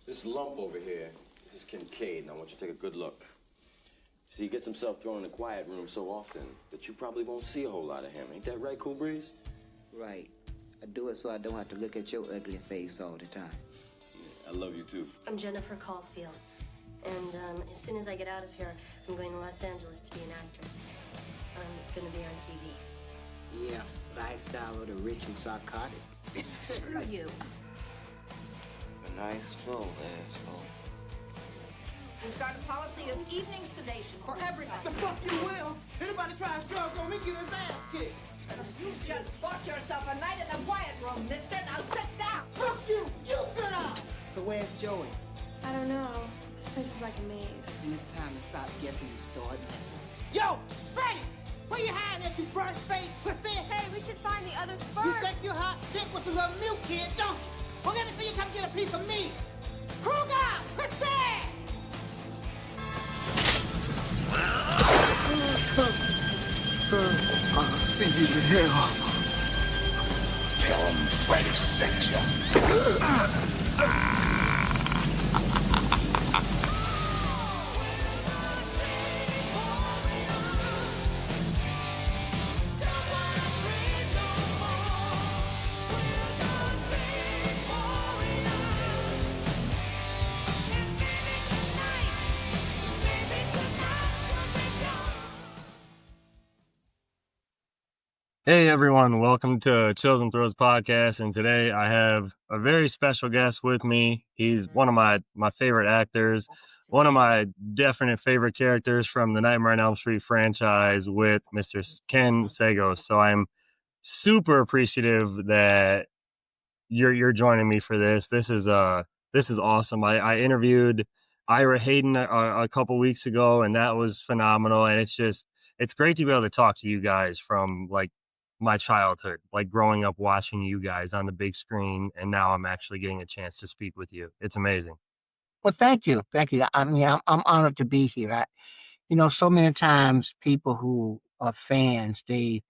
This lump over here, this is Kincaid, and I want you to take a good look. See, he gets himself thrown in the quiet room so often that you probably won't see a whole lot of him. Ain't that right, Cool Breeze? Right. I do it so I don't have to look at your ugly face all the time. Yeah, I love you, too. I'm Jennifer Caulfield, and as soon as I get out of here, I'm going to Los Angeles to be an actress. I'm going to be on TV. Yeah, lifestyle of the rich and psychotic. Screw you. A nice stroll, asshole. We start a policy of evening sedation for everybody. The fuck you will! Anybody tries drugs on me, get his ass kicked! You just bought yourself a night in the quiet room, mister. Now sit down. Fuck you! You sit down! So where's Joey? I don't know. This place is like a maze. And it's time to stop guessing and start guessing. Yo! Freddie! Where you hiding at, you burnt face pussy? Hey, we should find the others You first. think you're hot shit with the little milk kid, don't you? Well, let me see you come get a piece of me. Kruger! Pussy! I'll see you in hell. Tell him Freddy sent you. Hey everyone, welcome to Chills and Thrills podcast, and today I have a very special guest with me. He's one of my favorite actors, one of my definite favorite characters from the Nightmare on Elm Street franchise with Mr. Ken Sagoes. So I'm super appreciative that you're joining me for this. This is awesome. I interviewed Ira Hayden a couple weeks ago, and that was phenomenal. And it's great to be able to talk to you guys from like my childhood, like growing up watching you guys on the big screen, and now I'm actually getting a chance to speak with you. It's amazing. Well, thank you. Thank you. I mean, I'm honored to be here. So many times people who are fans, they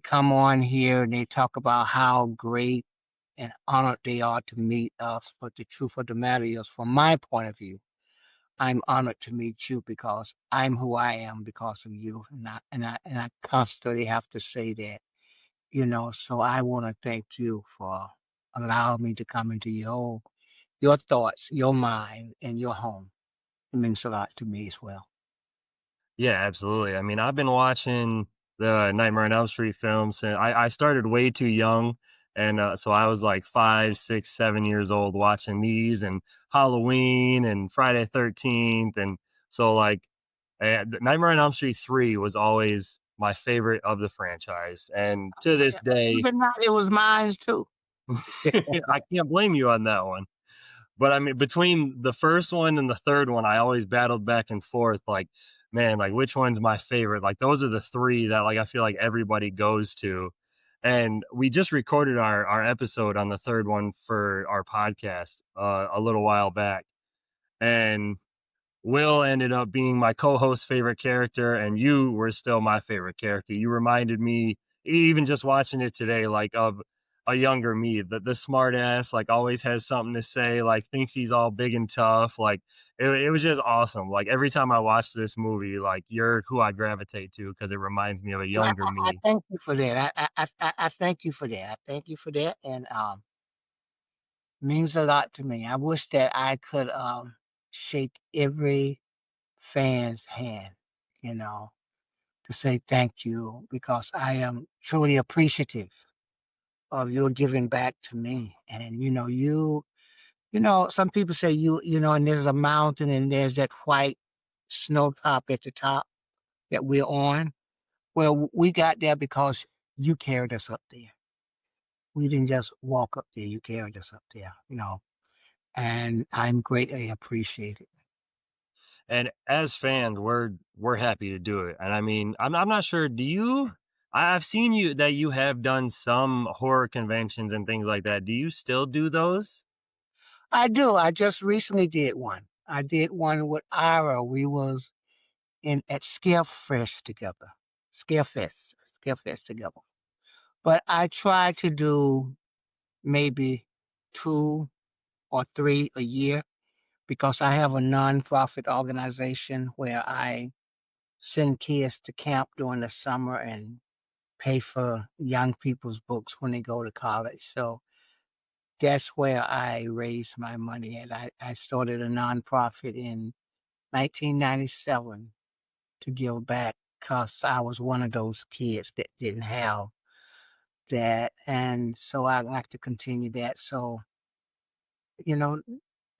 come on here and they talk about how great and honored they are to meet us. But the truth of the matter is, from my point of view, I'm honored to meet you because I'm who I am because of you, and I constantly have to say that. So I want to thank you for allowing me to come into your thoughts, your mind, and your home. It means a lot to me as well. Yeah, absolutely. I mean, I've been watching the Nightmare on Elm Street films, and I started way too young. And so I was like 5, 6, 7 years old watching these, and Halloween and Friday 13th. And so like Nightmare on Elm Street 3 was always my favorite of the franchise. And to this day, It was mine too. I can't blame you on that one. But I mean, between the first one and the third one, I always battled back and forth. Like, man, like which one's my favorite? Like those are the three that like I feel like everybody goes to. And we just recorded our episode on the third one for our podcast a little while back. And Will ended up being my co-host's favorite character, and you were still my favorite character. You reminded me, even just watching it today, like of a younger me, the smart ass, like always has something to say, like thinks he's all big and tough. Like it was just awesome. Like every time I watch this movie, like you're who I gravitate to because it reminds me of a younger me. I thank you for that. I thank you for that. I thank you for that, and means a lot to me. I wish that I could shake every fan's hand, to say thank you because I am truly appreciative of your giving back to me. And some people say and there's a mountain and there's that white snow top at the top that we're on. Well, we got there because you carried us up there. We didn't just walk up there, you carried us up there, and I'm greatly appreciated. And as fans, we're happy to do it. And I mean, I'm not sure. I've seen that you have done some horror conventions and things like that. Do you still do those? I do. I just recently did one. I did one with Ira. We was at Scarefest together. Scarefest together. But I try to do maybe 2 or 3 a year because I have a nonprofit organization where I send kids to camp during the summer and pay for young people's books when they go to college. So that's where I raise my money. And I started a nonprofit in 1997 to give back because I was one of those kids that didn't have that. And so I like to continue that. So, you know,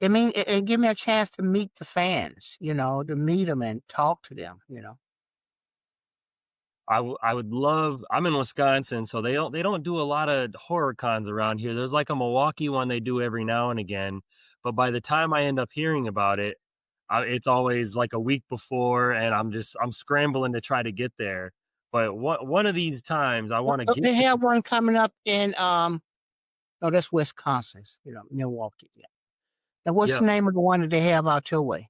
I mean, it give me a chance to meet the fans, to meet them and talk to them. I would love. I'm in Wisconsin, so they don't do a lot of horror cons around here. There's like a Milwaukee one they do every now and again, but by the time I end up hearing about it, it's always like a week before, and I'm scrambling to try to get there. But one of these times, I want to get They there. have one coming up in no, that's Wisconsin, Milwaukee. Yeah. Now, what's Yeah. the name of the one that they have out your way?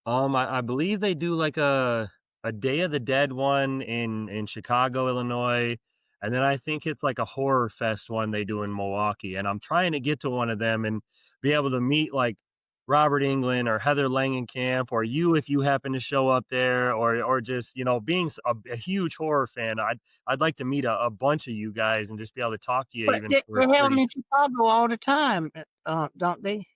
I believe they do like a Day of the Dead one in Chicago, Illinois, and then I think it's like a horror fest one they do in Milwaukee. And I'm trying to get to one of them and be able to meet like Robert Englund or Heather Langenkamp or you if you happen to show up there, or just being a huge horror fan. I'd like to meet a bunch of you guys and just be able to talk to you But even they for have them 30. in Chicago all the time, don't they?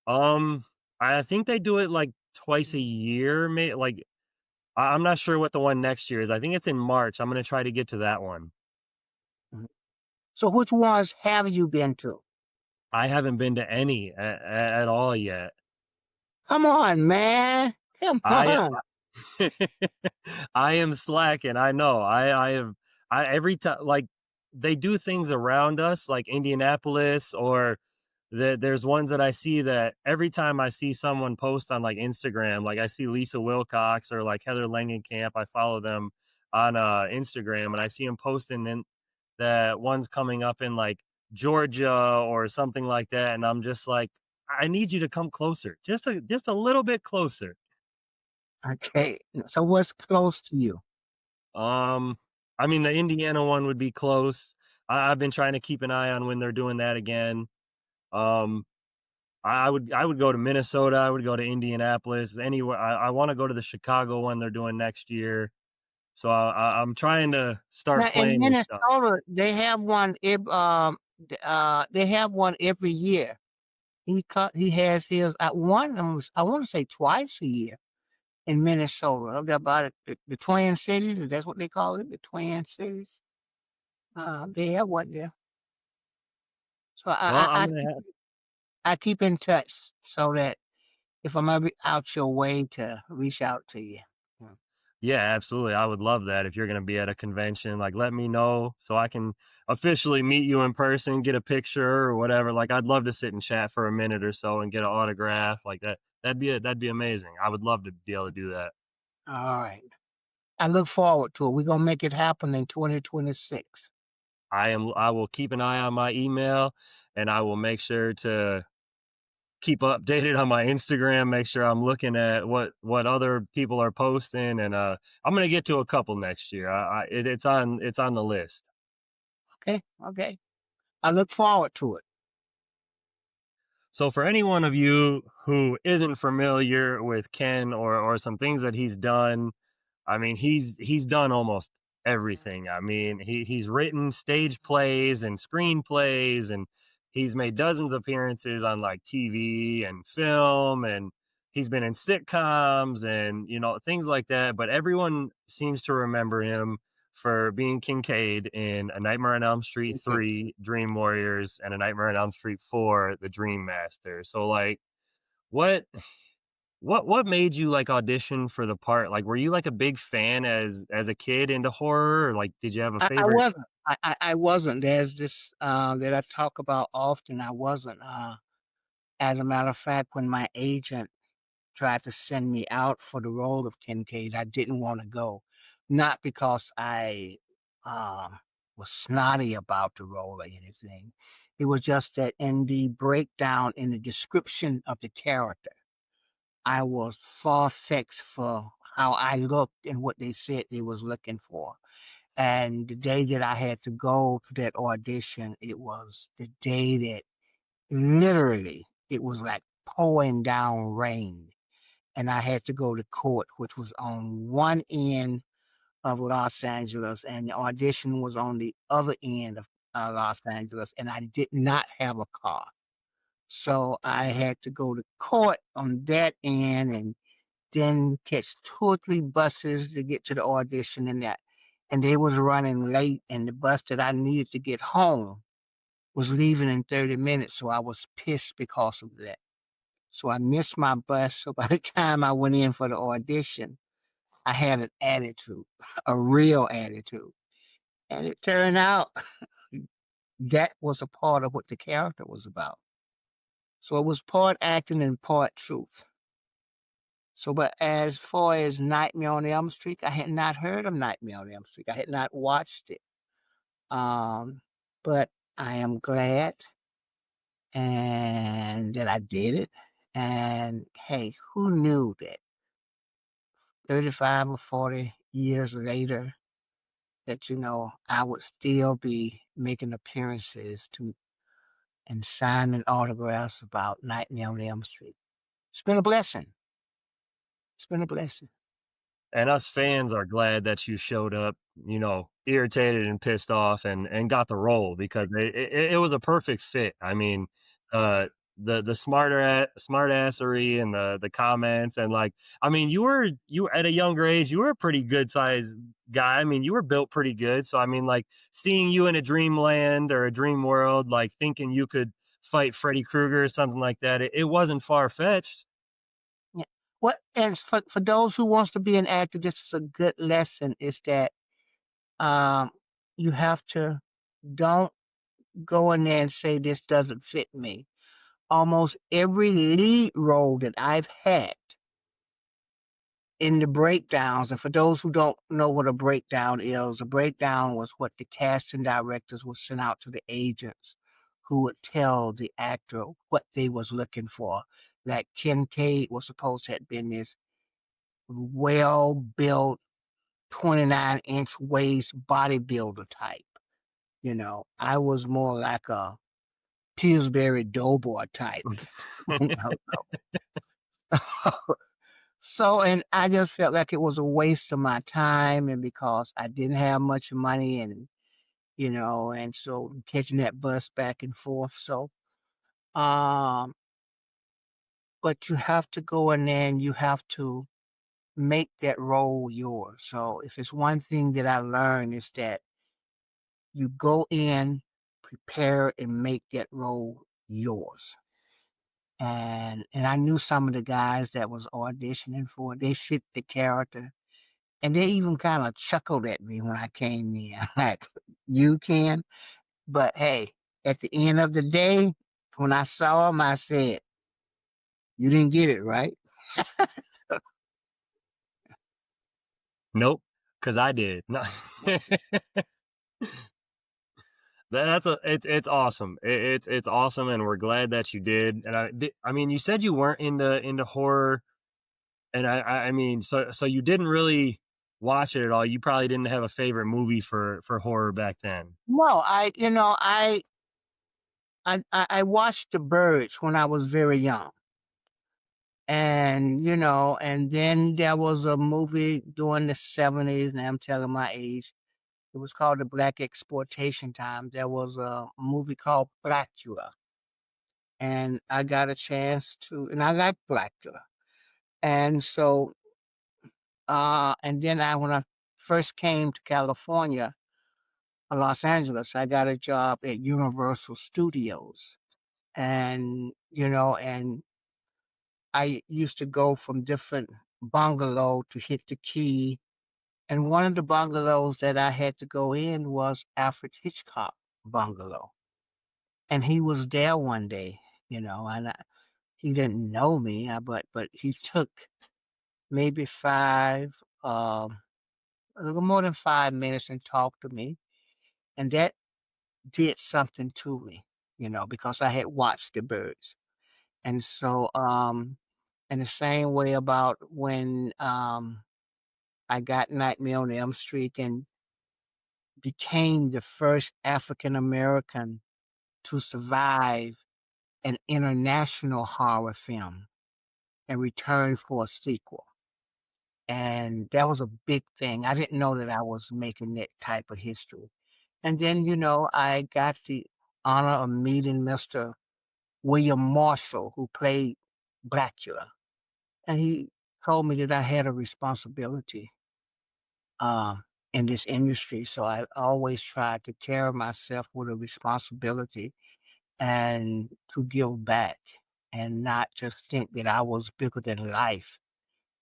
Um, I think they do it like twice a year, like I'm not sure what the one next year is. I think it's in March. I'm gonna try to get to that one. Mhm. So which ones have you been to? I haven't been to any at all yet. Come on, man. Come I on. I am slacking. I know. I have. I every time like they do things around us, like Indianapolis, or there's ones that I see that every time I see someone post on like Instagram, like I see Lisa Wilcox or like Heather Langenkamp, I follow them on Instagram, and I see them posting in that one's coming up in like Georgia or something like that, and I'm just like, I need you to come closer, just a little bit closer. Okay. So what's close to you? Um, I mean, the Indiana one would be close. I've been trying to keep an eye on when they're doing that again. Um, I would go to Minnesota. I would go to Indianapolis. Anywhere. I want to go to the Chicago one they're doing next year. So I'm trying to start Now in playing and stuff. Minnesota, they have one. They have one every year. He has his at one. I want to say twice a year in Minnesota. About it, the Twin Cities. That's what they call it, the Twin Cities. They have one there. So Well, I'm gonna have. I keep in touch so that if I'm ever out your way to reach out to you. Yeah. Yeah, absolutely. I would love that if you're gonna be at a convention. Like, let me know so I can officially meet you in person, get a picture or whatever. Like, I'd love to sit and chat for a minute or so and get an autograph like that. That'd be amazing. I would love to be able to do that. All right. I look forward to it. We're gonna make it happen in 2026. I will keep an eye on my email, and I will make sure to keep updated on my Instagram, make sure I'm looking at what other people are posting, and I'm gonna get to a couple next year. It's on the list. Okay. Okay. I look forward to it. So for any one of you who isn't familiar with Ken or some things that he's done, I mean, he's done almost everything. I mean, he's written stage plays and screenplays, and he's made dozens of appearances on like TV and film, and he's been in sitcoms and things like that. But everyone seems to remember him for being Kincaid in A Nightmare on Elm Street Okay. 3, Dream Warriors, and A Nightmare on Elm Street 4, The Dream Master. So like, what what made you like audition for the part? Like, were you like a big fan as a kid into horror, or like did you have a I favorite? wasn't. I wasn't. There's this that I talk about often. I wasn't. As a matter of fact, when my agent tried to send me out for the role of Kincaid, I didn't want to go. Not because I uh, was snotty about the role or anything. It was just that in the breakdown, in the description of the character, I was far-fetched for how I looked and what they said they was looking for. And the day that I had to go to that audition, it was the day that literally, it was like pouring down rain. And I had to go to court, which was on one end of Los Angeles, and the audition was on the other end of Los Angeles, and I did not have a car. So I had to go to court on that end and then catch 2 or 3 buses to get to the audition and that. And they was running late, and the bus that I needed to get home was leaving in 30 minutes, so I was pissed because of that. So I missed my bus. So by the time I went in for the audition, I had an attitude, a real attitude. And it turned out that was a part of what the character was about. So it was part acting and part truth. So, but as far as Nightmare on Elm Street, I had not heard of Nightmare on Elm Street. I had not watched it. Um, but I am glad and that I did it. And hey, who knew that 35 or 40 years later that, I would still be making appearances to and signing autographs about Nightmare on Elm Street. It's been a blessing. It's been a blessing. And us fans are glad that you showed up, irritated and pissed off and got the role, because it was a perfect fit. I mean, the smartassery and the comments, and like, I mean, you were at a younger age, you were a pretty good sized guy. I mean, you were built pretty good. So I mean, like, seeing you in a dreamland or a dream world, like thinking you could fight Freddy Krueger or something like that, it wasn't far fetched. Yeah. What and for those who wants to be an actor, this is a good lesson. Is that um you have to don't go in there and say this doesn't fit me. Almost every lead role that I've had in the breakdowns, and for those who don't know what a breakdown is, a breakdown was what the casting directors would send out to the agents who would tell the actor what they was looking for. Like Kincaid was supposed to have been this well built 29-inch waist bodybuilder type. I was more like a Pillsbury Doughboy type. you know. So, and I just felt like it was a waste of my time, and because I didn't have much money, and so catching that bus back and forth. So, um, but you have to go in there and you have to make that role yours. So, if it's one thing that I learned is that you go in, prepare, and make that role yours. And I knew some of the guys that was auditioning for it. They fit the character. And they even kind of chuckled at me when I came in, like, you can. But hey, at the end of the day, when I saw them, I said, you didn't get it, right? Nope, because I did. No. It's awesome. It's awesome, and we're glad that you did. And I mean, you said you weren't into horror, and I mean, so you didn't really watch it at all. You probably didn't have a favorite movie for horror back then. No, I watched The Birds when I was very young. And then there was a movie during the 70s, and I'm telling my age. It was called the Black Exploitation Time. There was a movie called Blackula. And I got a chance to, and I like Blackula. And so, and then when I first came to California, Los Angeles, I got a job at Universal Studios. And I used to go from different bungalow to hit the key. And one of the bungalows that I had to go in was Alfred Hitchcock bungalow. And he was there one day, and he didn't know me, but he took maybe a little more than 5 minutes and talked to me. And that did something to me, because I had watched The Birds. And so, in the same way about when I got Nightmare on Elm Street and became the first African American to survive an international horror film and returned for a sequel. And that was a big thing. I didn't know that I was making that type of history. And then, I got the honor of meeting Mr. William Marshall, who played Blackula. And he told me that I had a responsibility um, in this industry. So I always tried to carry myself with a responsibility and to give back and not just think that I was bigger than life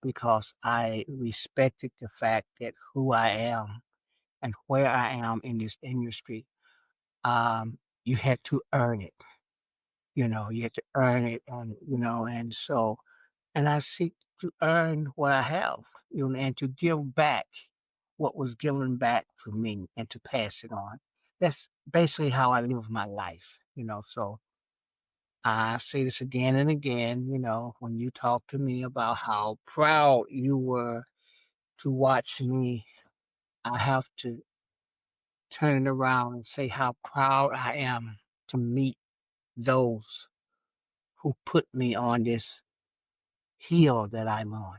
because I respected the fact that who I am and where I am in this industry, you had to earn it. You had to earn it, and so, and I seek to earn what I have, and to give back what was given back to me and to pass it on. That's basically how I live my life. So I say this again and again, when you talk to me about how proud you were to watch me, I have to turn it around and say how proud I am to meet those who put me on this hill that I'm on.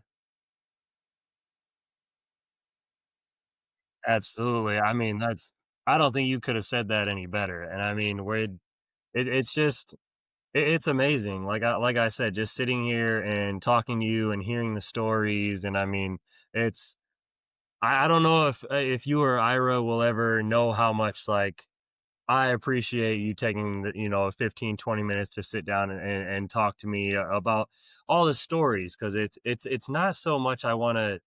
Absolutely. I mean, I don't think you could have said that any better. And I mean, it's just it's amazing. Like I said, just sitting here and talking to you and hearing the stories, and I mean, it's I don't know if you or Ira will ever know how much like I appreciate you taking 15, 20 minutes to sit down and talk to me about all the stories, because it's not so much I want to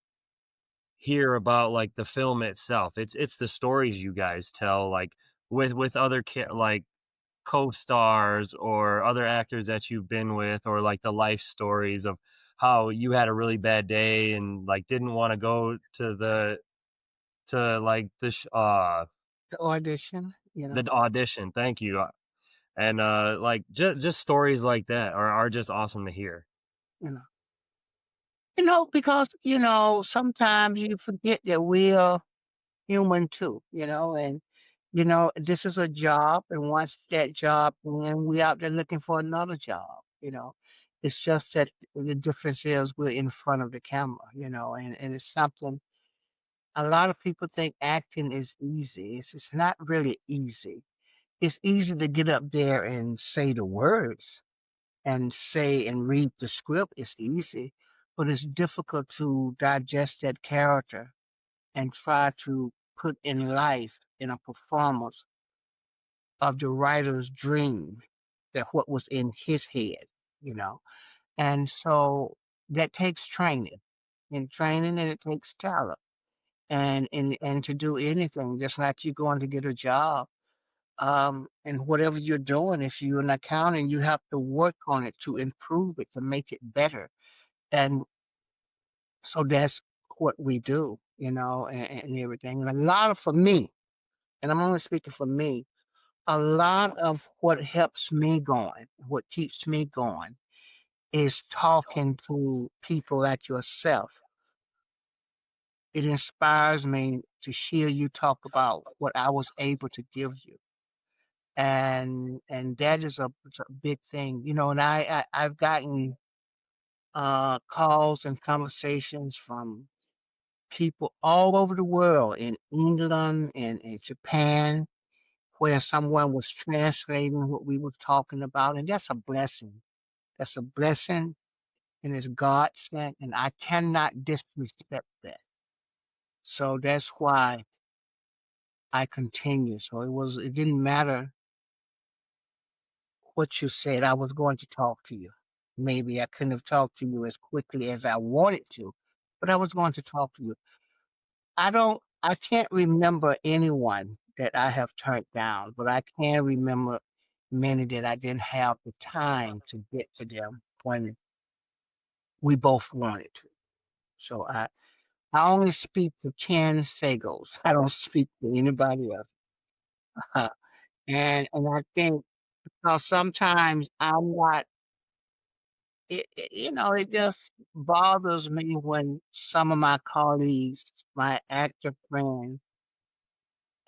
hear about like the film itself. It's the stories you guys tell, like with other like co-stars or other actors that you've been with, or like the life stories of how you had a really bad day and like didn't want to go to like The audition, the audition. Thank you. And like just stories like that are just awesome to hear. you know, because sometimes you forget that we're human too, and this is a job, and once that job, and we out there looking for another job. It's just that the difference is we're in front of the camera, and it's something a lot of people think acting is easy. It's not really easy. It's easy to get up there and say the words and say and read the script. It's easy, but it's difficult to digest that character and try to put in life in a performance of the writer's dream, that what was in his head. And so that takes training, and it takes talent. And to do anything, just like you're going to get a job, and whatever you're doing, if you're an accountant, you have to work on it to improve it, to make it better. And so that's what we do, and everything. And a lot of, for me, and I'm only speaking for me, a lot of what helps me going, what keeps me going, is talking to people like yourself. It inspires me to hear you talk about what I was able to give you. And that is it's a big thing. And I've gotten calls and conversations from people all over the world, in England and in Japan, where someone was translating what we were talking about, and that's a blessing. That's a blessing, and it's God sent, and I cannot disrespect that. So that's why I continue. So it didn't matter what you said. I was going to talk to you. Maybe I couldn't have talked to you as quickly as I wanted to, but I was going to talk to you. I can't remember anyone that I have turned down, but I can remember many that I didn't have the time to get to them when we both wanted to. So I only speak to Ken Sagoes. I don't speak to anybody else. And I think sometimes I'm not. It just bothers me when some of my colleagues, my actor friends,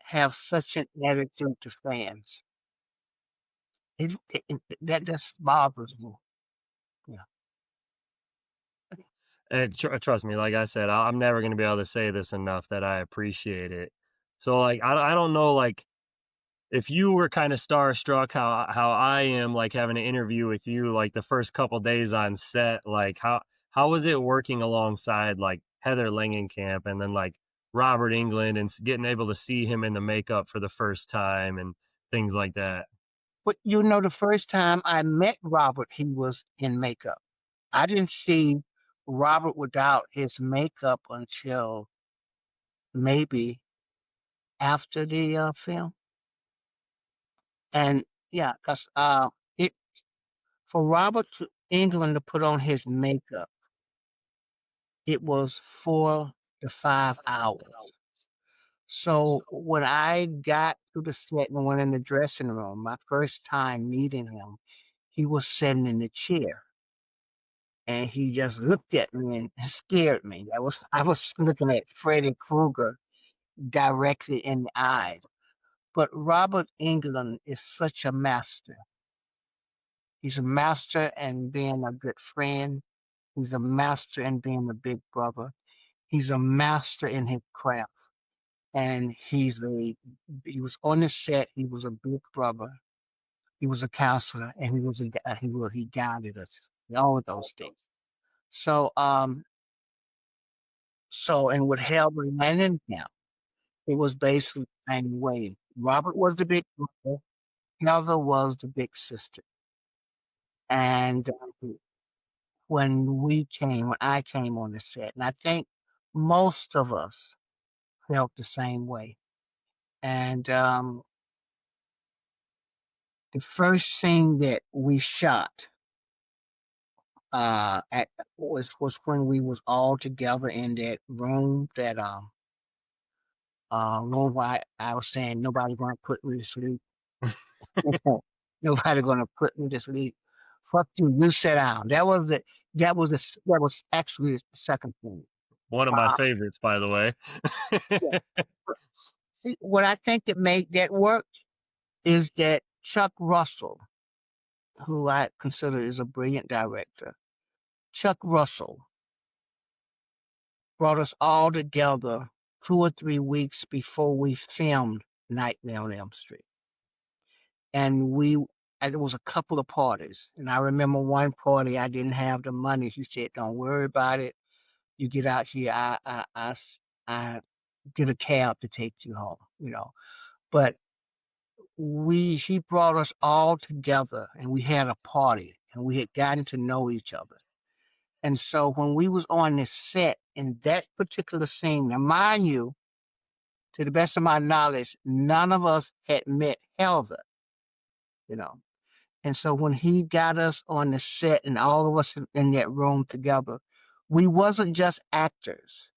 have such an attitude to fans. That just bothers me. Yeah. And trust me, like I said, I'm never gonna be able to say this enough that I appreciate it. So like I don't know, like if you were kind of starstruck how I am, like having an interview with you like the first couple days on set, like how was it working alongside like Heather Langenkamp and then like Robert England and getting able to see him in the makeup for the first time and things like that? But the first time I met Robert, he was in makeup. I didn't see Robert without his makeup until maybe after the film. And yeah, because it for Robert England to put on his makeup, it was 4 to 5 hours. So when I got to the set and went in the dressing room, my first time meeting him, he was sitting in the chair. And he just looked at me and scared me. I was looking at Freddy Krueger directly in the eyes. But Robert England is such a master. He's a master in being a good friend. He's a master in being a big brother. He's a master in his craft. And he was on the set. He was a big brother. He was a counselor, and he guided us. All of those things. So and with Heather Langenkamp, it was basically the same way. Robert was the big brother. Heather was the big sister. And when I came on the set, and I think most of us felt the same way. And the first scene that we shot was when we was all together in that room room where I was saying nobody gonna put me to sleep. Nobody gonna put me to sleep. Fuck you, you sit down. That was actually the second thing. One of my favorites, by the way. Yeah. See, what I think that made that work is that Chuck Russell, who I consider is a brilliant director, Chuck Russell brought us all together 2 or 3 weeks before we filmed Nightmare on Elm Street. And there was a couple of parties. And I remember one party, I didn't have the money. He said, don't worry about it. You get out here, I get a cab to take you home. But he brought us all together and we had a party and we had gotten to know each other. And so when we was on this set in that particular scene, now mind you, to the best of my knowledge, none of us had met Heather. And so when he got us on the set and all of us in that room together, we wasn't just actors.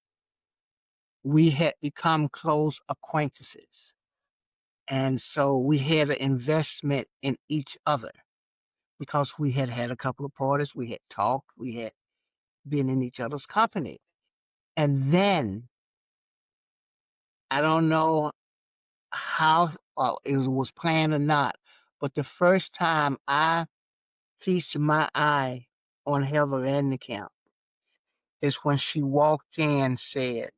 We had become close acquaintances. And so we had an investment in each other because we had had a couple of parties, we had talked, we had been in each other's company. And then, I don't know how it was planned or not, but the first time I feasted my eye on Heather Langenkamp is when she walked in and said,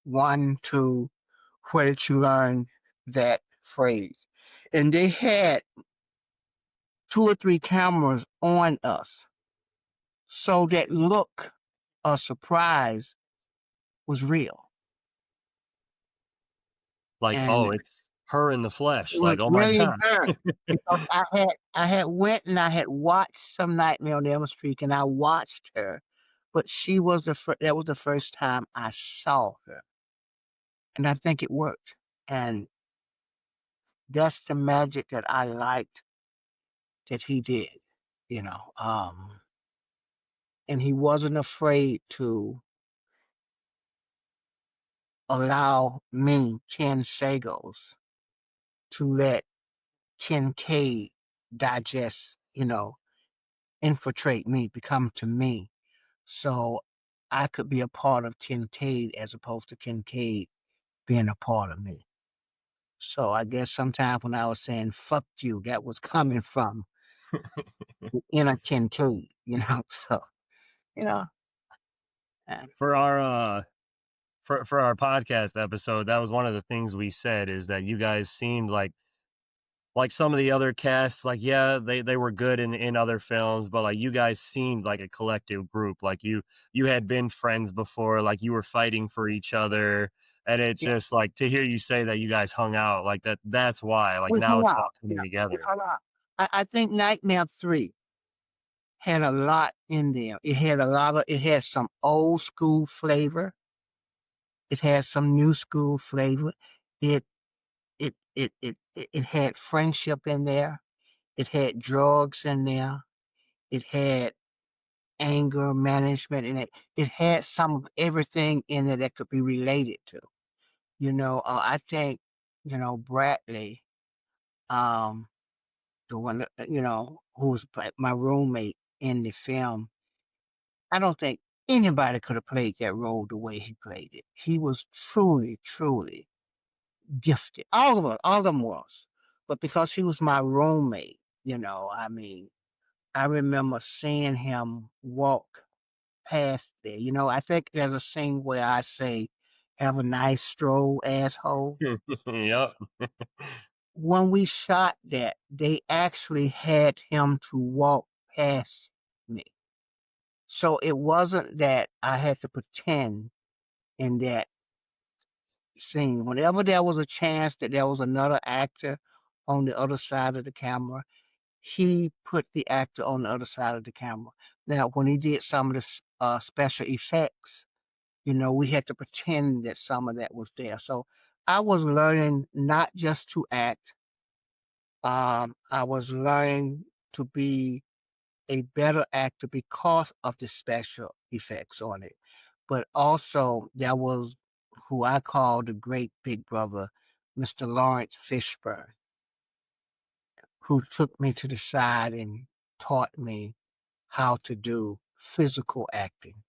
1, 2, where did you learn that phrase? And they had 2 or 3 cameras on us. So that look of surprise was real. Like, And oh, it's her in the flesh. it was Like, oh my really God. her. Because I had went and I had watched some Nightmare on Elm Street and I watched her, but that was the first time I saw her. And I think it worked. And that's the magic that I liked that he did, you know. And he wasn't afraid to allow me, Ken Sagoes, to let Kincaid digest, infiltrate me, become to me. So I could be a part of Kincaid as opposed to Kincaid being a part of me. So I guess sometime when I was saying "fuck you," that was coming from the inner Kincaid, So you know, and For our for our podcast episode, that was one of the things we said, is that you guys seemed like some of the other casts, like, yeah, they were good in other films, but like you guys seemed like a collective group. Like you had been friends before, like you were fighting for each other. And it's yeah, just like to hear you say that you guys hung out like that. That's why, like, we now hung it's out. all coming We together. hung out. I think Nightmare 3 had a lot in there. It had some old school flavor. It had some new school flavor. It it had friendship in there. It had drugs in there. It had anger management in it. It had some of everything in there that could be related to. I think, Bradley, um, the one who was my roommate in the film. I don't think anybody could have played that role the way he played it. He was truly, truly gifted. All of them was. But because he was my roommate, I mean, I remember seeing him walk past there. I think there's a scene where I say, "Have a nice stroll, asshole." Yep. When we shot that, they actually had him to walk past me. So it wasn't that I had to pretend in that scene. Whenever there was a chance that there was another actor on the other side of the camera, he put the actor on the other side of the camera. Now, when he did some of the special effects, we had to pretend that some of that was there. So I was learning not just to act. I was learning to be a better actor because of the special effects on it. But also, there was who I call the great big brother, Mr. Lawrence Fishburne, who took me to the side and taught me how to do physical acting.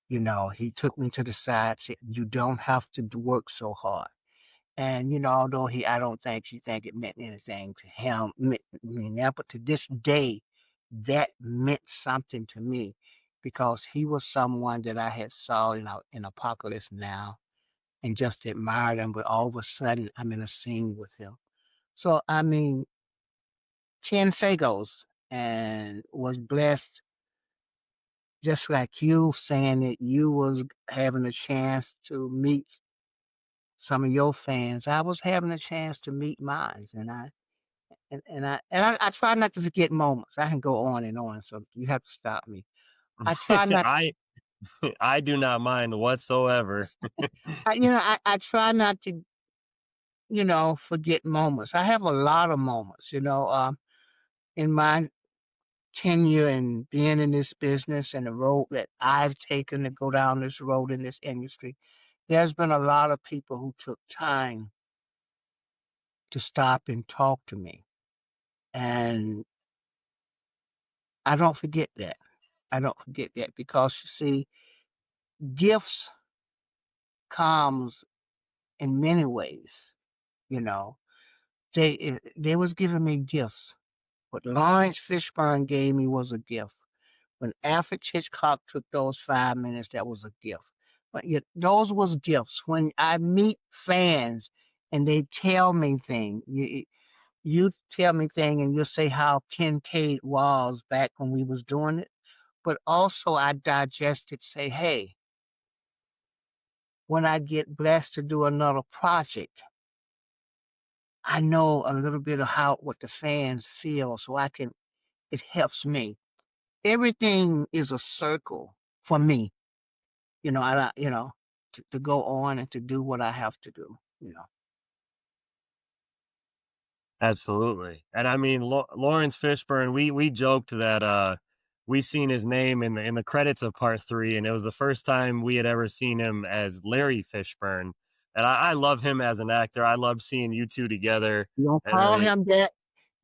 He took me to the side, said, "You don't have to work so hard." And although I don't think he think it meant anything to him, that, but to this day, that meant something to me because he was someone that I had saw in Apocalypse Now and just admired him. But all of a sudden, I'm in a scene with him. So I mean, Ken Sagoes and was blessed, just like you saying that you was having a chance to meet some of your fans. I was having a chance to meet mine, and I try not to forget moments. I can go on and on, so you have to stop me. I try not. I I do not mind whatsoever. I try not to, forget moments. I have a lot of moments, in my tenure and being in this business and the road that I've taken to go down this road in this industry. There's been a lot of people who took time to stop and talk to me. And I don't forget that. I don't forget that because you see, gifts comes in many ways, you know. They was giving me gifts. What Lawrence Fishburne gave me was a gift. When Alfred Hitchcock took those 5 minutes, that was a gift. But yet, those was gifts. When I meet fans and they tell me things, you tell me things and you say how Kincaid was back when we was doing it. But also I digest it, say, hey, when I get blessed to do another project, I know a little bit of what the fans feel, so it helps me. Everything is a circle for me, to go on and to do what I have to do. Absolutely. And I mean, Lawrence Fishburne, we joked that we seen his name in the credits of part 3, and it was the first time we had ever seen him as Larry Fishburne. And I love him as an actor. I love seeing you two together. You don't call him that.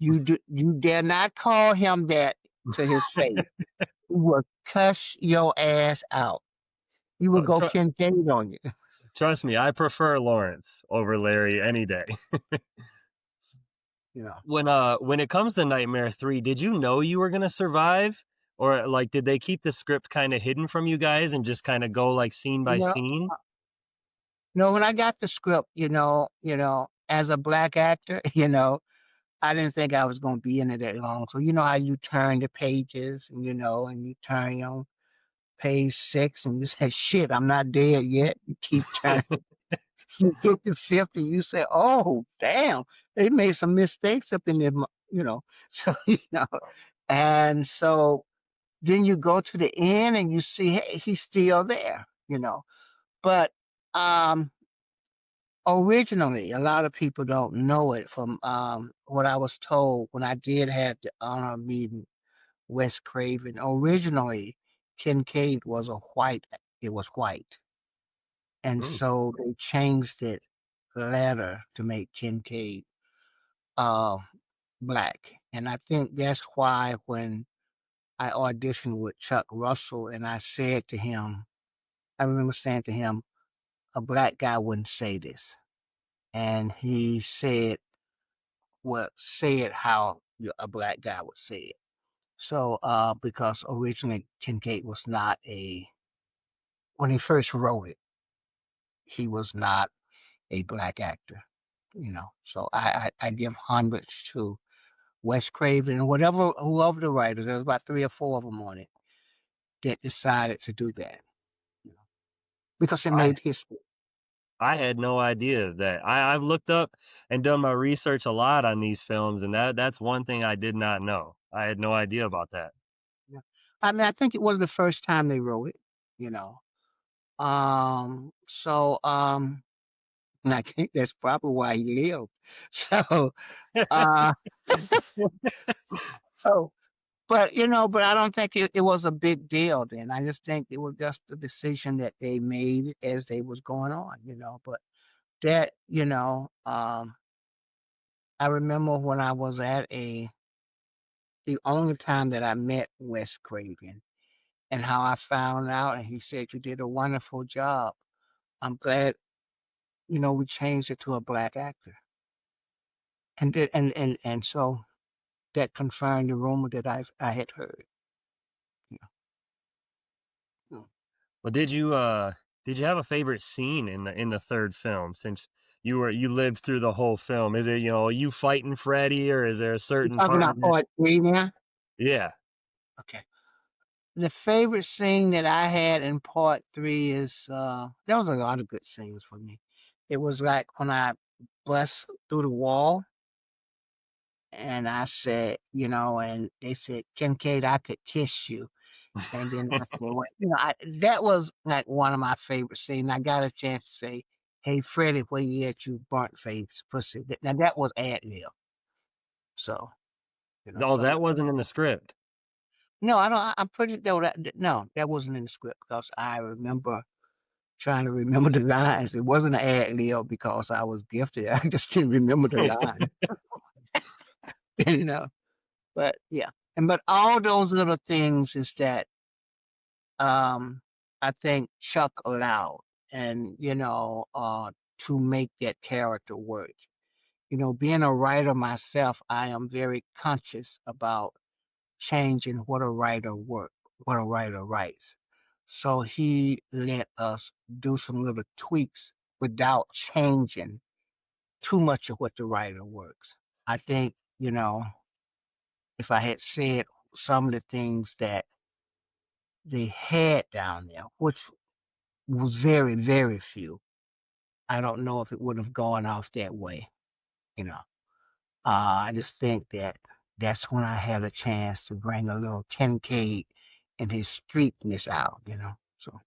You dare not call him that to his face. He will cuss your ass out. He will go Kincaid on you. Trust me, I prefer Lawrence over Larry any day. You know. When it comes to Nightmare 3, did you know you were gonna survive? Or like did they keep the script kind of hidden from you guys and just kind of go like scene by No, scene? no, when I got the script, as a black actor, I didn't think I was going to be in it that long. So you know how you turn the pages, and you turn on page 6, and you say, "Shit, I'm not dead yet." You keep turning. You get to 50, you say, "Oh, damn, they made some mistakes up in there," So and so then you go to the end and you see, hey, he's still there. But originally, a lot of people don't know it from what I was told when I did have the honor of meeting Wes Craven. Originally, Kincaid was a white. It was white, and Mm. so they changed it later to make Kincaid uh, black. And I think that's why when I auditioned with Chuck Russell, and I said to him, I remember saying to him, a black guy wouldn't say this, and he said, "Well, say it how a black guy would say it." So, because originally Kincaid was not when he first wrote it, he was not a black actor. So I give hundreds to Wes Craven and whoever the writers. There was about 3 or 4 of them on it that decided to do that, because it I made history. I had no idea of that. I've looked up and done my research a lot on these films, and that's one thing I did not know. I had no idea about that. Yeah. I mean, I think it was the first time they wrote it, you know. So, and I think that's probably why he lived. So, uh, so, but I don't think it was a big deal then. I just think it was just a decision that they made as they was going on. But that, I remember when I was the only time that I met Wes Craven and how I found out, and he said, "You did a wonderful job. I'm glad, we changed it to a black actor." And so that confirmed the rumor that I had heard. Yeah. Well, did you have a favorite scene in the third film since you lived through the whole film? Is it, you fighting Freddy, or is there a You certain talking part about in it? part 3 now? Yeah. Okay. The favorite scene that I had in part 3 is there was a lot of good scenes for me. It was like when I bust through the wall and I said, and they said, "Kincaid, I could kiss you." And then I said, well, that was like one of my favorite scenes. I got a chance to say, "Hey, Freddie, where you at, you burnt face pussy?" Now that was ad lib. So, Oh, so that wasn't in the script. no, I don't. I'm pretty no, no, that wasn't in the script because I remember trying to remember the lines. It wasn't an ad lib because I was gifted. I just didn't remember the line, you know. But yeah, but all those little things is that um I think Chuck allowed, and to make that character work. Being a writer myself, I am very conscious about changing what a writer writes. So he let us do some little tweaks without changing too much of what the writer works. I think, if I had said some of the things that they had down there, which was very, very few, I don't know if it would have gone off that way, you know. I just think that that's when I had a chance to bring a little Kincaid and his streetness out. So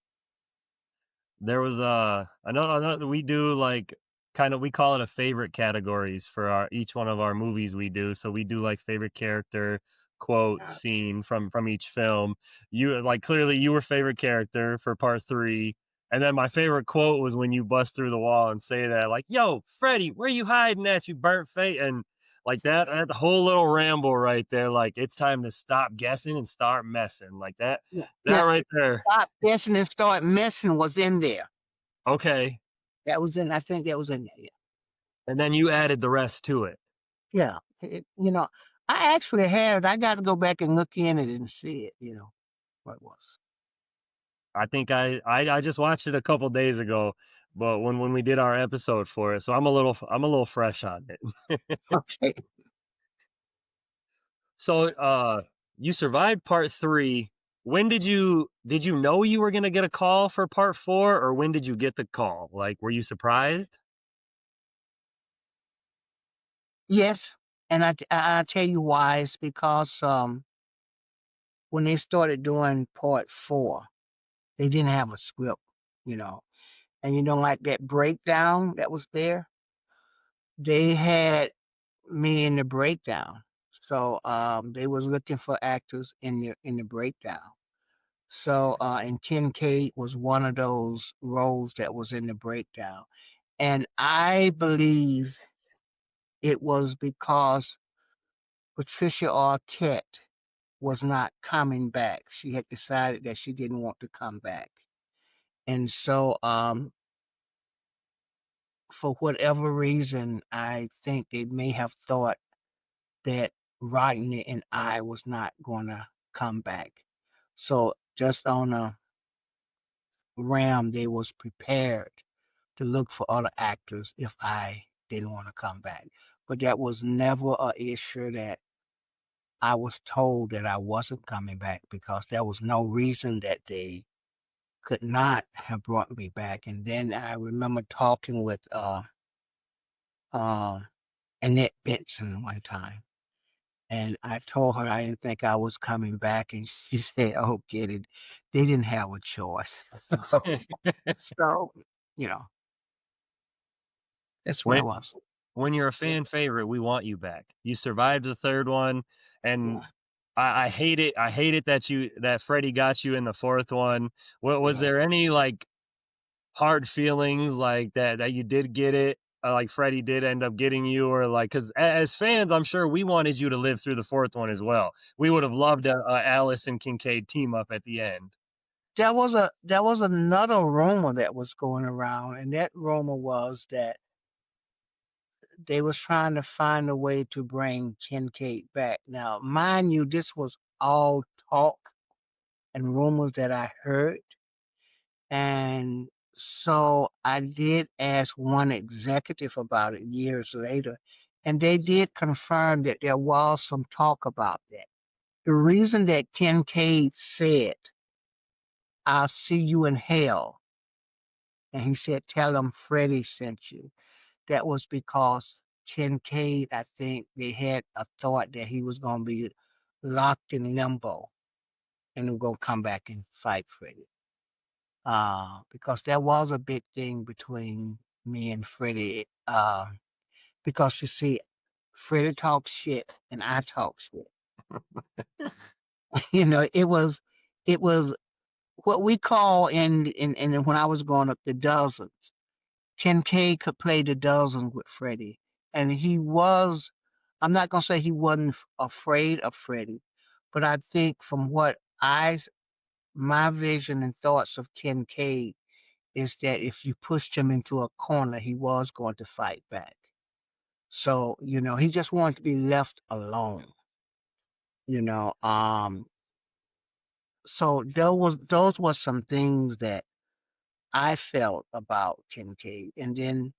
There was I know that we do like kind of we call it a favorite categories for our each one of our movies we do. So we do like favorite character, quote, scene from each film. You like clearly you were favorite character for part 3. And then my favorite quote was when you bust through the wall and say that, like, "Yo, Freddie, where you hiding at, you burnt face?" And like that whole little ramble right there, like it's time to stop guessing and start messing. Like that yeah, that yeah. right there. Stop guessing and start messing was in there. Okay. I think that was in there. Yeah. And then you added the rest to it. Yeah. I actually had it. I got to go back and look in it and see it, what it was. I think I just watched it a couple days ago, but when we did our episode for it, so I'm a little fresh on it. Okay. So you survived part 3. When did you know you were gonna get a call for part 4, or when did you get the call? Like, were you surprised? Yes. And I'll tell you why. It's because when they started doing part 4, they didn't have a script, and like that breakdown that was there, they had me in the breakdown. So they was looking for actors in the breakdown. So and Kincaid was one of those roles that was in the breakdown. And I believe it was because Patricia Arquette was not coming back. She had decided that she didn't want to come back. And so for whatever reason, I think they may have thought that Rodney and I was not going to come back. So just on a ram, they was prepared to look for other actors if I didn't want to come back. But that was never an issue that I was told that I wasn't coming back, because there was no reason that they could not have brought me back. And then I remember talking with Annette Benson one time. And I told her I didn't think I was coming back, and she said, "Oh, get it. They didn't have a choice." So, you know, that's where I When was. when you're a fan favorite, we want you back. You survived the 3rd one, and Yeah. I hate it. I hate it that Freddie got you in the 4th one. What was Yeah. there any like hard feelings like that you did get it? Like Freddie did end up getting you, or like, because as fans, I'm sure we wanted you to live through the 4th one as well. We would have loved a Alice and Kincaid team up at the end. There was another rumor that was going around, and that rumor was that they was trying to find a way to bring Kincaid back. Now, mind you, this was all talk and rumors that I heard. And so I did ask one executive about it years later, and they did confirm that there was some talk about that. The reason that Kincaid said, "I'll see you in hell," and he said, "Tell them Freddie sent you," that was because Kincaid, I think they had a thought that he was going to be locked in limbo and was going to come back and fight Freddie. Because there was a big thing between me and Freddie. Because you see, Freddie talks shit and I talk shit. It was what we call in when I was growing up, the dozens. Kincaid could play the dozens with Freddie, and he was. I'm not gonna say he wasn't afraid of Freddie, but I think from my vision and thoughts of Kincaid is that if you pushed him into a corner, he was going to fight back. So, he just wanted to be left alone. You know, so those were some things that I felt about Kincaid. And then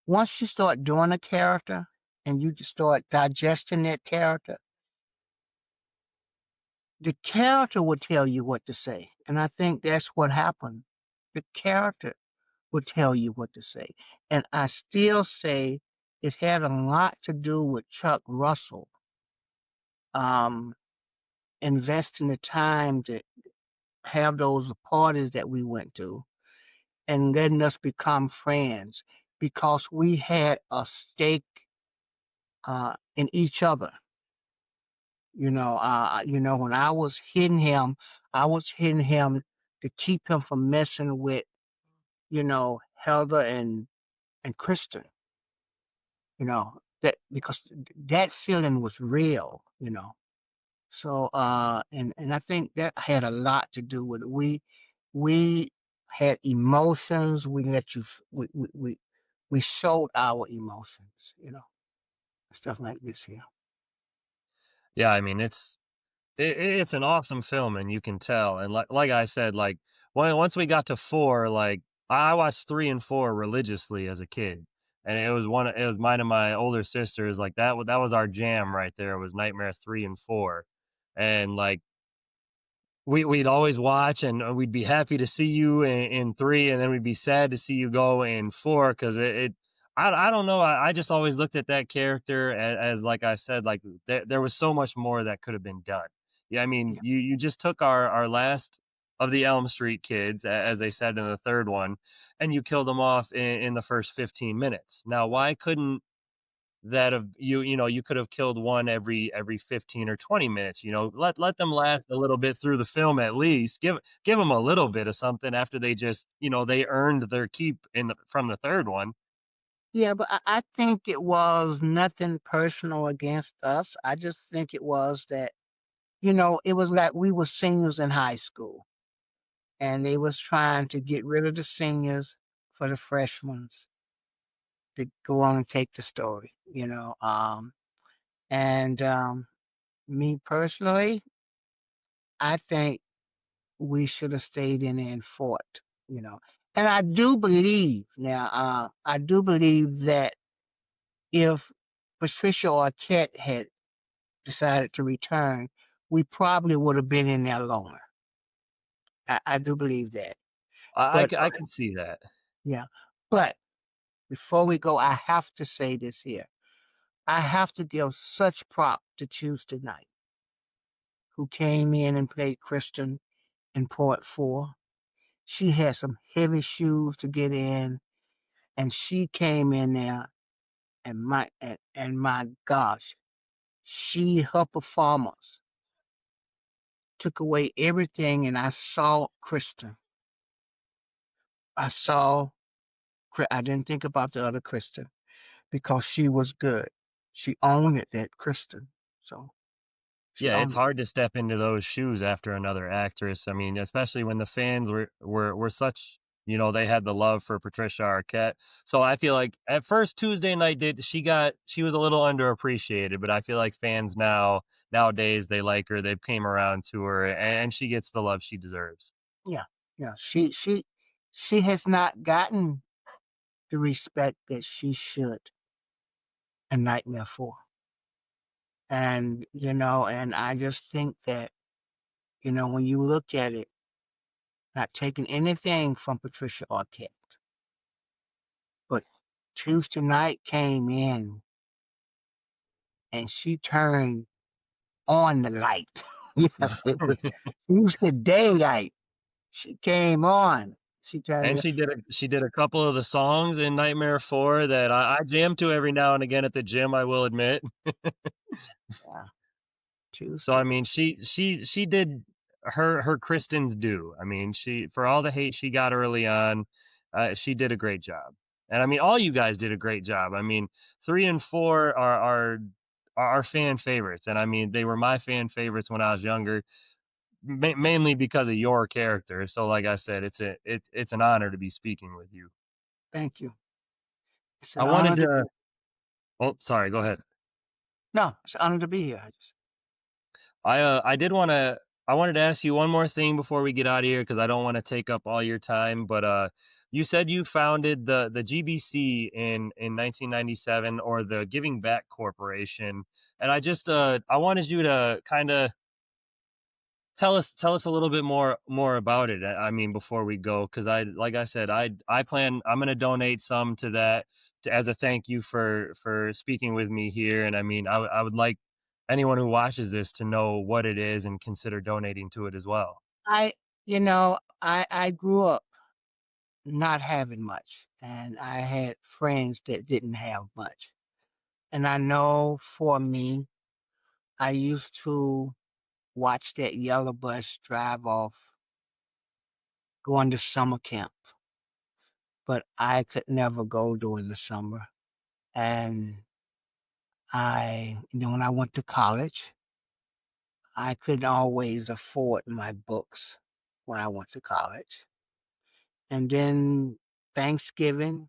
once you start doing a character and you start digesting that character, the character will tell you what to say. And I think that's what happened. The character will tell you what to say. And I still say it had a lot to do with Chuck Russell investing the time to have those parties that we went to and letting us become friends, because we had a stake in each other. When I was hitting him to keep him from messing with, Heather and Kristen. That because that feeling was real. So and I think that had a lot to do with it. We had emotions. We let you. We showed our emotions. Stuff like this here. Yeah, I mean it's an awesome film, and you can tell. And like I said, like once we got to 4, like I watched 3 and 4 religiously as a kid, and it was mine and my older sisters. Like that was our jam right there. It was Nightmare 3 and 4, and like we'd always watch, and we'd be happy to see you in 3, and then we'd be sad to see you go in 4 because I don't know. I just always looked at that character as like I said, like there was so much more that could have been done. Yeah, I mean, Yeah. you just took our last of the Elm Street kids, as they said in the third one, and you killed them off in the first 15 minutes. Now, why couldn't that of you could have killed one every 15 or 20 minutes, let them last a little bit through the film, at least give them a little bit of something after they just they earned their keep from the third one. Yeah, but I think it was nothing personal against us. I just think it was that, it was like we were seniors in high school, and they was trying to get rid of the seniors for the freshmen to go on and take the story. And me personally, I think we should have stayed in there and fought, you know. And I do believe that if Patricia Arquette had decided to return, we probably would have been in there longer. I do believe that. But I can see that. yeah, but before we go, I have to say this here. I have to give such prop to Tuesday Night, who came in and played Kristen in part 4. She had some heavy shoes to get in, and she came in there, and my gosh, her performance took away everything, and I saw Kristen. I didn't think about the other Kristen because she was good. She owned it, that Kristen. So she Yeah, it's owned it. hard to step into those shoes after another actress. I mean, especially when the fans were such, they had the love for Patricia Arquette. So I feel like at first Tuesday Night she was a little underappreciated, but I feel like fans nowadays they like her. They came around to her, and she gets the love she deserves. Yeah, yeah. She has not gotten the respect that she should in Nightmare 4. And I just think that, when you look at it, not taking anything from Patricia Arquette, but Tuesday Night came in and she turned on the light. Yes, it was the daylight. She came on. She turned And it. she did a couple of the songs in Nightmare 4 that I jam to every now and again at the gym, I will admit. Yeah, So I Tuesday. mean, she did her Kristen's due. I mean, she for all the hate she got early on, she did a great job. And I mean, all you guys did a great job. I mean, 3 and 4 are fan favorites, and I mean, they were my fan favorites when I was younger, mainly because of your character. So, like I said, it's an honor to be speaking with you. Thank you. It's I an honor wanted to to. be. Oh, sorry. Go ahead. No, it's an honor to be here. I did want to. I wanted to ask you one more thing before we get out of here because I don't want to take up all your time. But you said you founded the GBC in 1997, or the Giving Back Corporation, and I wanted you to kind of tell us a little bit more about it. I mean, before we go, because like I said, I'm going to donate some to that as a thank you for speaking with me here. And I mean, I would like anyone who watches this to know what it is and consider donating to it as well. I grew up not having much, and I had friends that didn't have much. And I know for me, I used to watch that yellow bus drive off going to summer camp, but I could never go during the summer. And when I went to college, I couldn't always afford my books when I went to college. And then Thanksgiving,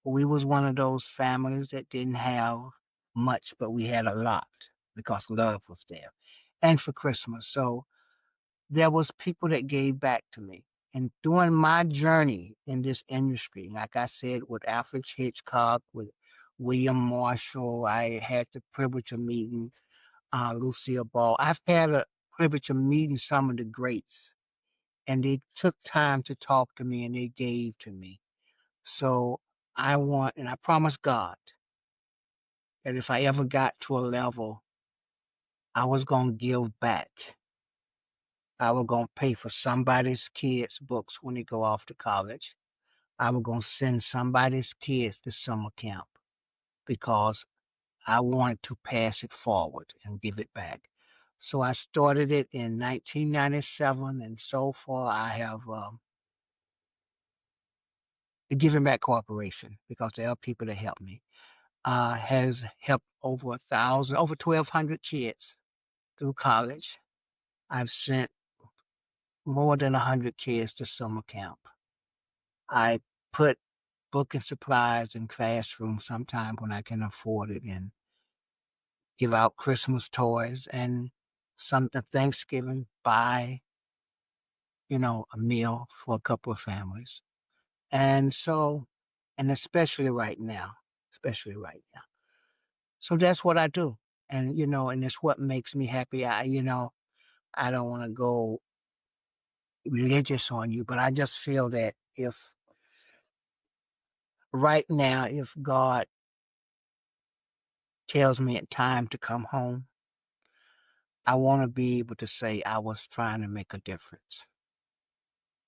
we was one of those families that didn't have much, but we had a lot because love was there. And for Christmas. So there was people that gave back to me. And during my journey in this industry, like I said, with Alfred Hitchcock, with William Marshall, I had the privilege of meeting Lucille Ball. I've had a privilege of meeting some of the greats, and they took time to talk to me and they gave to me. So I want, and I promise God that if I ever got to a level, I was going to give back. I was going to pay for somebody's kids' books when they go off to college. I was going to send somebody's kids to summer camp because I wanted to pass it forward and give it back. So I started it in 1997, and so far I have the Giving Back Corporation, because there are people that help me, has helped over 1,000, over 1,200 kids through college. I've sent more than 100 kids to summer camp. I put book and supplies in classrooms sometimes when I can afford it, and give out Christmas toys and something Thanksgiving, buy, a meal for a couple of families. And so, and especially right now. So that's what I do. And, and it's what makes me happy. I don't want to go religious on you, but I just feel that if right now, if God tells me it's time to come home, I want to be able to say I was trying to make a difference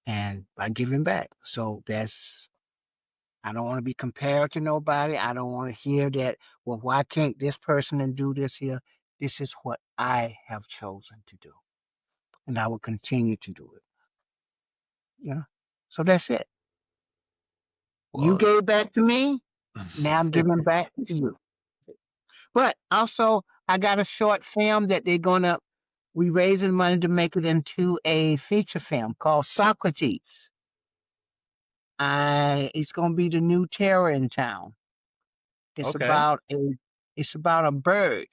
and by giving back. So I don't want to be compared to nobody. I don't want to hear that, well, why can't this person and do this here? This is what I have chosen to do, and I will continue to do it. So that's it. You Well, gave back to me. Now I'm giving back to you. But also, I got a short film that we raising money to make it into a feature film called Socrates. It's gonna be the new terror in town. It's okay. about a bird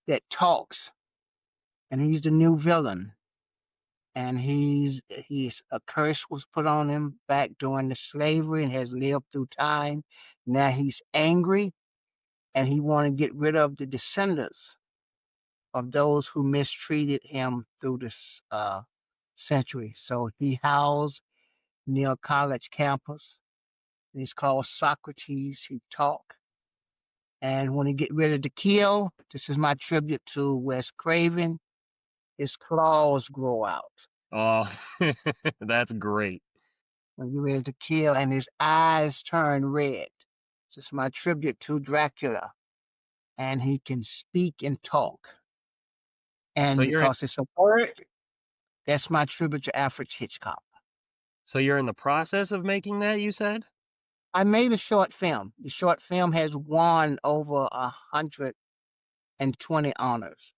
that talks, and he's the new villain. And he's a curse was put on him back during the slavery and has lived through time. Now he's angry, and he want to get rid of the descendants of those who mistreated him through this century. So he housed near a college campus. And he's called Socrates. He talk. And when he get ready to kill, this is my tribute to Wes Craven, his claws grow out. Oh, that's great. When he ready to kill, and his eyes turn red. This is my tribute to Dracula. And he can speak and talk. So And you're because it's a bird, that's my tribute to Alfred Hitchcock. so you're in the process of making that, you said? I made a short film. The short film has won over 120 honors.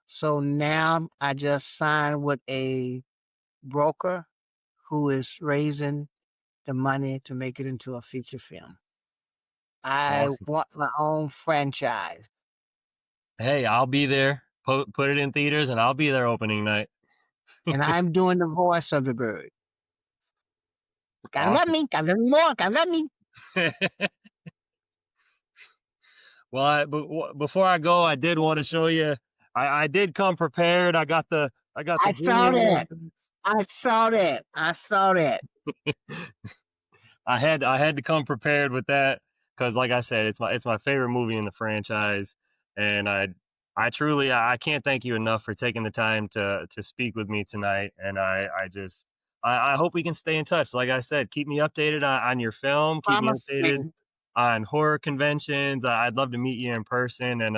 So now I just signed with a broker who is raising the money to make it into a feature film. I Awesome. want my own franchise. Hey, I'll be there. Put it in theaters, and I'll be there opening night. And I'm doing the voice of the bird. Gotta let Awesome. me, gotta let me more, gotta let me. Well, before I go, I did want to show you. I did come prepared. I got the I saw that. I saw that. I saw that. I had to come prepared with that because, like I said, it's my favorite movie in the franchise, and I truly can't thank you enough for taking the time to speak with me tonight, and I hope we can stay in touch. Like I said, keep me updated on your film, keep me Promise updated me. on horror conventions. I'd love to meet you in person, and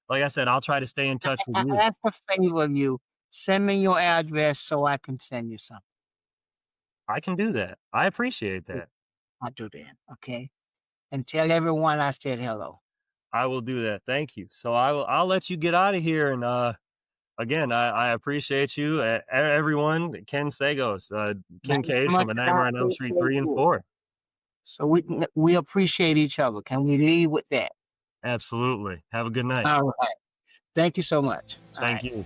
like I said, I'll try to stay in touch with you. I ask a favor of you. Send me your address so I can send you something. I can do that. I appreciate that. I'll do that. Okay. And tell everyone I said hello. I will do that. Thank you. So I'll let you get out of here, and again, I appreciate you, everyone. Ken Sagoes, Thank you so Kincaid much. from A And I Nightmare on Elm Street appreciate 3 and you. 4. So we appreciate each other. Can we leave with that? Absolutely. Have a good night. All right. Thank you so much. All Thank right. you.